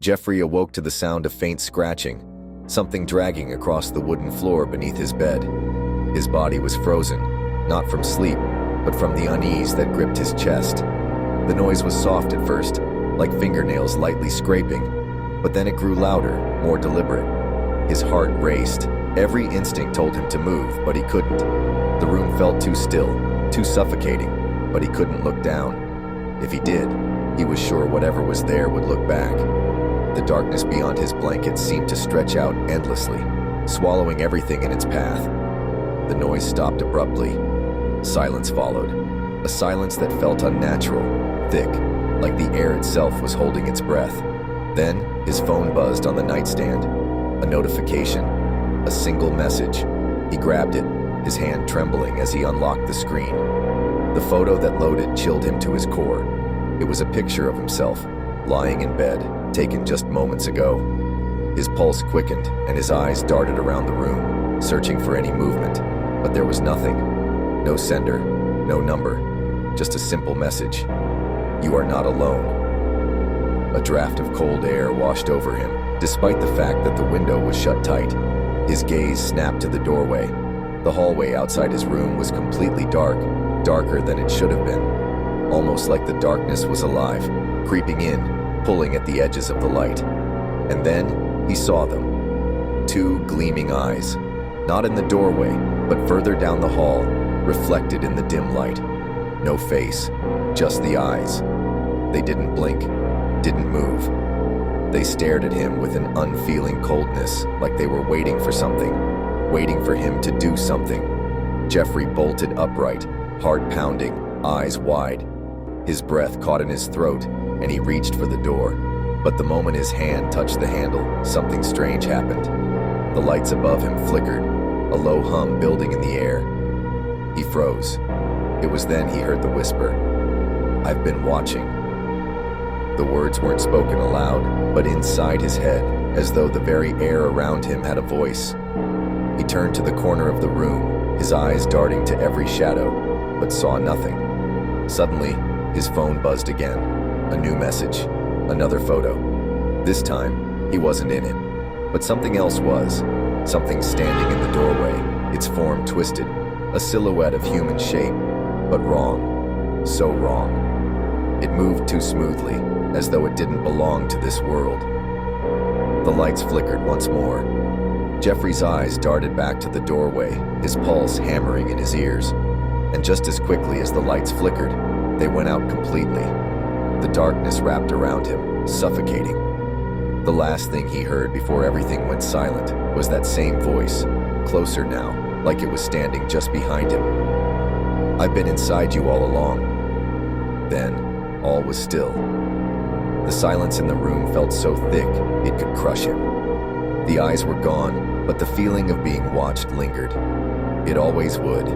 Jeffrey awoke to the sound of faint scratching, something dragging across the wooden floor beneath his bed. His body was frozen, not from sleep, but from the unease that gripped his chest. The noise was soft at first, like fingernails lightly scraping, but then it grew louder, more deliberate. His heart raced. Every instinct told him to move, but he couldn't. The room felt too still, too suffocating, but he couldn't look down. If he did, he was sure whatever was there would look back. The darkness beyond his blanket seemed to stretch out endlessly, swallowing everything in its path. The noise stopped abruptly. Silence followed, a silence that felt unnatural, thick, like the air itself was holding its breath. Then, his phone buzzed on the nightstand. A notification, a single message. He grabbed it, his hand trembling as he unlocked the screen. The photo that loaded chilled him to his core. It was a picture of himself, lying in bed, taken just moments ago. His pulse quickened and his eyes darted around the room, searching for any movement. But there was nothing. No sender, no number, just a simple message. You are not alone. A draft of cold air washed over him, despite the fact that the window was shut tight. His gaze snapped to the doorway. The hallway outside his room was completely dark, darker than it should have been. Almost like the darkness was alive, creeping in, pulling at the edges of the light. And then he saw them. Two gleaming eyes, not in the doorway, but further down the hall, reflected in the dim light. No face, just the eyes. They didn't blink, didn't move. They stared at him with an unfeeling coldness, like they were waiting for something, waiting for him to do something. Jeffrey bolted upright, heart pounding, eyes wide. His breath caught in his throat, and he reached for the door. But the moment his hand touched the handle, something strange happened. The lights above him flickered, a low hum building in the air. He froze. It was then he heard the whisper, "I've been watching." The words weren't spoken aloud, but inside his head, as though the very air around him had a voice. He turned to the corner of the room, his eyes darting to every shadow, but saw nothing. Suddenly, his phone buzzed again. A new message, another photo. This time, he wasn't in it, but something else was. Something standing in the doorway, its form twisted, a silhouette of human shape, but wrong, so wrong. It moved too smoothly, as though it didn't belong to this world. The lights flickered once more. Jeffrey's eyes darted back to the doorway, his pulse hammering in his ears. And just as quickly as the lights flickered, they went out completely. The darkness wrapped around him, suffocating. The last thing he heard before everything went silent was that same voice, closer now, like it was standing just behind him. "I've been inside you all along." Then, all was still. The silence in the room felt so thick it could crush him. The eyes were gone, but the feeling of being watched lingered. It always would.